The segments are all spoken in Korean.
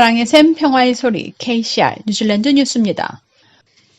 사랑의 샘 평화의 소리 KCR 뉴질랜드 뉴스입니다.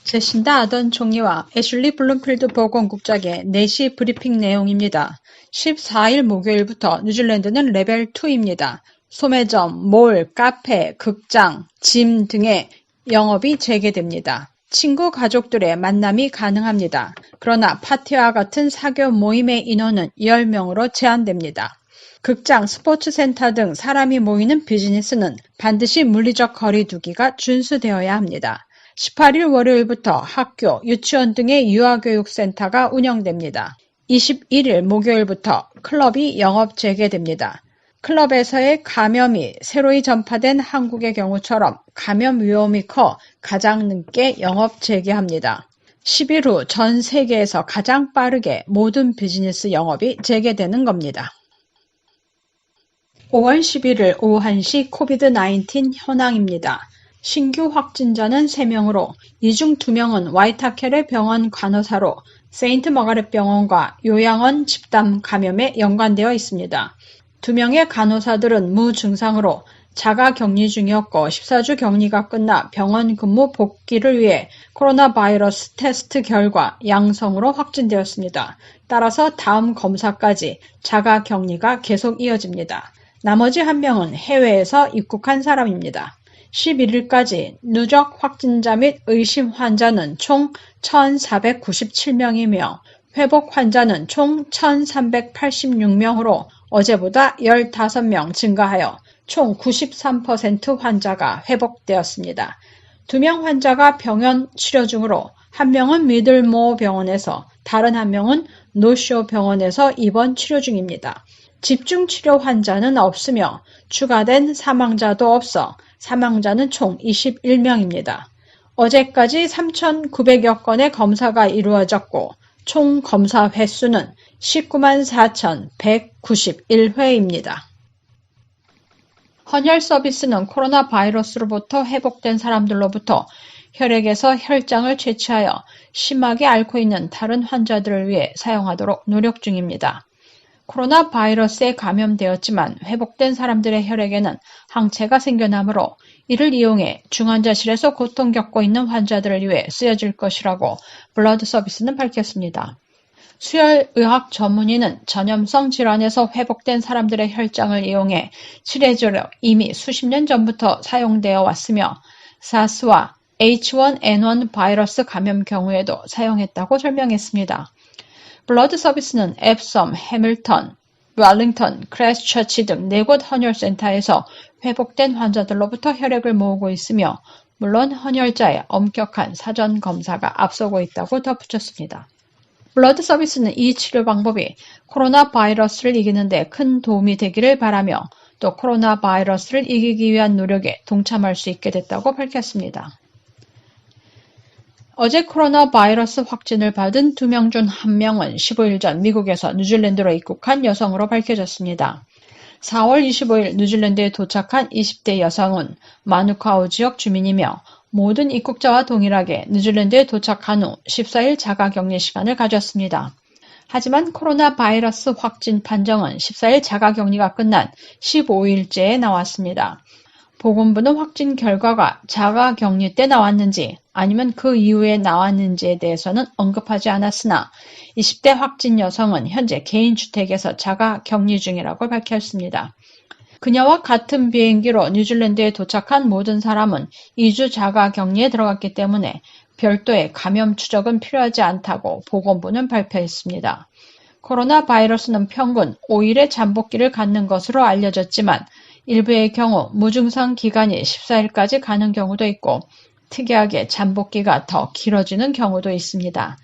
제신다 아던 총리와 애슐리 블룸필드 보건국장의 4시 브리핑 내용입니다. 14일 목요일부터 뉴질랜드는 레벨 2입니다. 소매점, 몰, 카페, 극장, 짐 등의 영업이 재개됩니다. 친구, 가족들의 만남이 가능합니다. 그러나 파티와 같은 사교 모임의 인원은 10명으로 제한됩니다. 극장, 스포츠센터 등 사람이 모이는 비즈니스는 반드시 물리적 거리 두기가 준수되어야 합니다. 18일 월요일부터 학교, 유치원 등의 유아교육센터가 운영됩니다. 21일 목요일부터 클럽이 영업 재개됩니다. 클럽에서의 감염이 새로이 전파된 한국의 경우처럼 감염 위험이 커 가장 늦게 영업 재개합니다. 10일 후 전 세계에서 가장 빠르게 모든 비즈니스 영업이 재개되는 겁니다. 5월 11일 오후 1시 코비드-19 현황입니다. 신규 확진자는 3명으로 이 중 2명은 와이타켈의 병원 간호사로 세인트 머가렛 병원과 요양원 집단 감염에 연관되어 있습니다. 2명의 간호사들은 무증상으로 자가격리 중이었고 14주 격리가 끝나 병원 근무 복귀를 위해 코로나 바이러스 테스트 결과 양성으로 확진되었습니다. 따라서 다음 검사까지 자가격리가 계속 이어집니다. 나머지 1명은 해외에서 입국한 사람입니다. 11일까지 누적 확진자 및 의심 환자는 총 1,497명이며 회복 환자는 총 1,386명으로 어제보다 15명 증가하여 총 93% 환자가 회복되었습니다. 2명 환자가 병원 치료 중으로 1명은 미들모어 병원에서 다른 1명은 노쇼 병원에서 입원 치료 중입니다. 집중치료 환자는 없으며 추가된 사망자도 없어 사망자는 총 21명입니다. 어제까지 3,900여 건의 검사가 이루어졌고 총 검사 횟수는 19만 4,191회입니다. 헌혈 서비스는 코로나 바이러스로부터 회복된 사람들로부터 혈액에서 혈장을 채취하여 심하게 앓고 있는 다른 환자들을 위해 사용하도록 노력 중입니다. 코로나 바이러스에 감염되었지만 회복된 사람들의 혈액에는 항체가 생겨나므로 이를 이용해 중환자실에서 고통 겪고 있는 환자들을 위해 쓰여질 것이라고 블러드 서비스는 밝혔습니다. 수혈의학 전문의는 전염성 질환에서 회복된 사람들의 혈장을 이용해 치료제로 이미 수십 년 전부터 사용되어 왔으며 사스와 H1N1 바이러스 감염 경우에도 사용했다고 설명했습니다. 블러드 서비스는 앱섬, 해밀턴, 웰링턴, 크라이스트처치 등 4곳 헌혈센터에서 회복된 환자들로부터 혈액을 모으고 있으며 물론 헌혈자의 엄격한 사전 검사가 앞서고 있다고 덧붙였습니다. 블러드 서비스는 이 치료 방법이 코로나 바이러스를 이기는 데 큰 도움이 되기를 바라며 또 코로나 바이러스를 이기기 위한 노력에 동참할 수 있게 됐다고 밝혔습니다. 어제 코로나 바이러스 확진을 받은 2명 중 1명은 15일 전 미국에서 뉴질랜드로 입국한 여성으로 밝혀졌습니다. 4월 25일 뉴질랜드에 도착한 20대 여성은 마누카우 지역 주민이며 모든 입국자와 동일하게 뉴질랜드에 도착한 후 14일 자가격리 시간을 가졌습니다. 하지만 코로나 바이러스 확진 판정은 14일 자가격리가 끝난 15일째에 나왔습니다. 보건부는 확진 결과가 자가격리 때 나왔는지 아니면 그 이후에 나왔는지에 대해서는 언급하지 않았으나 20대 확진 여성은 현재 개인주택에서 자가격리 중이라고 밝혔습니다. 그녀와 같은 비행기로 뉴질랜드에 도착한 모든 사람은 2주 자가격리에 들어갔기 때문에 별도의 감염 추적은 필요하지 않다고 보건부는 발표했습니다. 코로나 바이러스는 평균 5일의 잠복기를 갖는 것으로 알려졌지만 일부의 경우 무증상 기간이 14일까지 가는 경우도 있고 특이하게 잠복기가 더 길어지는 경우도 있습니다.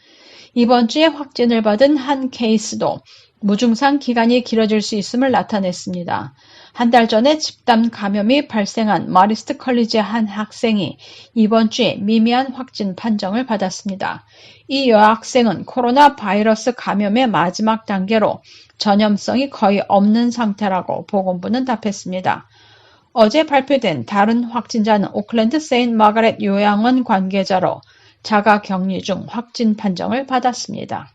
이번 주에 확진을 받은 한 케이스도 무증상 기간이 길어질 수 있음을 나타냈습니다. 한 달 전에 집단 감염이 발생한 마리스트 컬리지의 한 학생이 이번 주에 미미한 확진 판정을 받았습니다. 이 여학생은 코로나 바이러스 감염의 마지막 단계로 전염성이 거의 없는 상태라고 보건부는 답했습니다. 어제 발표된 다른 확진자는 오클랜드 세인트 마가렛 요양원 관계자로 자가격리 중 확진 판정을 받았습니다.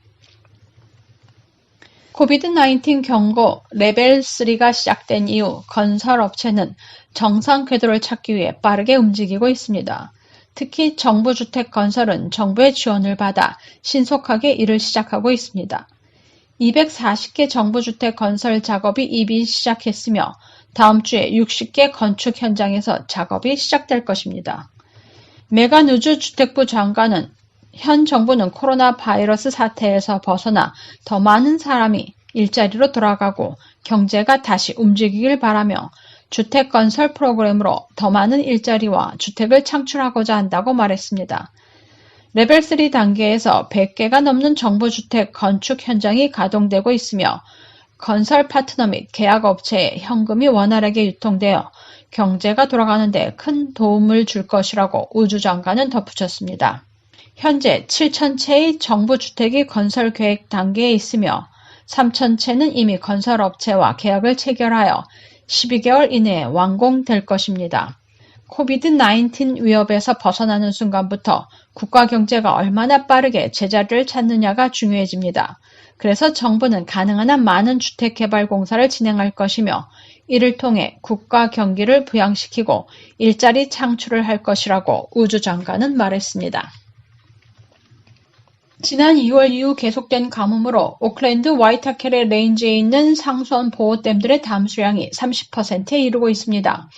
코비드-19 경고 레벨 3가 시작된 이후 건설업체는 정상 궤도를 찾기 위해 빠르게 움직이고 있습니다. 특히 정부 주택 건설은 정부의 지원을 받아 신속하게 일을 시작하고 있습니다. 240개 정부 주택 건설 작업이 이미 시작했으며 다음 주에 60개 건축 현장에서 작업이 시작될 것입니다. 메가누즈 주택부 장관은 현 정부는 코로나 바이러스 사태에서 벗어나 더 많은 사람이 일자리로 돌아가고 경제가 다시 움직이길 바라며 주택 건설 프로그램으로 더 많은 일자리와 주택을 창출하고자 한다고 말했습니다. 레벨 3 단계에서 100개가 넘는 정부 주택 건축 현장이 가동되고 있으며 건설 파트너 및 계약업체에 현금이 원활하게 유통되어 경제가 돌아가는 데 큰 도움을 줄 것이라고 우주 장관은 덧붙였습니다. 현재 7,000채의 정부 주택이 건설 계획 단계에 있으며 3,000채는 이미 건설업체와 계약을 체결하여 12개월 이내에 완공될 것입니다. 코비드-19 위협에서 벗어나는 순간부터 국가 경제가 얼마나 빠르게 제자리를 찾느냐가 중요해집니다. 그래서 정부는 가능한 한 많은 주택 개발 공사를 진행할 것이며 이를 통해 국가 경기를 부양시키고 일자리 창출을 할 것이라고 우주 장관은 말했습니다. 지난 2월 이후 계속된 가뭄으로 오클랜드 와이타케레 레인지에 있는 상수원 보호댐들의 담수량이 30%에 이르고 있습니다.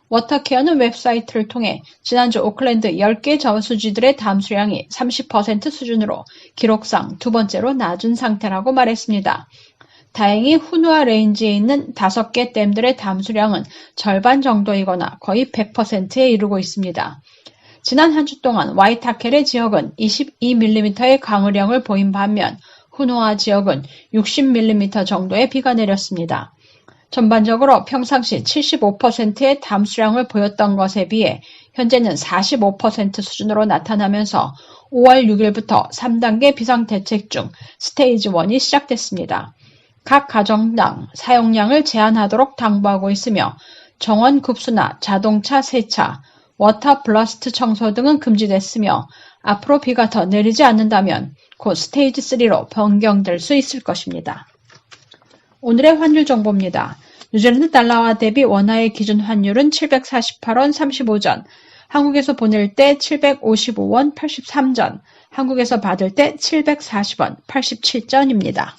워터케어는 웹사이트를 통해 지난주 오클랜드 10개 저수지들의 담수량이 30% 수준으로 기록상 두 번째로 낮은 상태라고 말했습니다. 다행히 후누아 레인지에 있는 5개 댐들의 담수량은 절반 정도이거나 거의 100%에 이르고 있습니다. 지난 한 주 동안 와이타케레 지역은 22mm의 강우량을 보인 반면 후누아 지역은 60mm 정도의 비가 내렸습니다. 전반적으로 평상시 75%의 담수량을 보였던 것에 비해 현재는 45% 수준으로 나타나면서 5월 6일부터 3단계 비상대책 중 스테이지 1이 시작됐습니다. 각 가정당 사용량을 제한하도록 당부하고 있으며 정원 급수나 자동차 세차, 워터 블러스트 청소 등은 금지됐으며 앞으로 비가 더 내리지 않는다면 곧 스테이지 3로 변경될 수 있을 것입니다. 오늘의 환율 정보입니다. 뉴질랜드 달러와 대비 원화의 기준 환율은 748원 35전, 한국에서 보낼 때 755원 83전, 한국에서 받을 때 740원 87전입니다.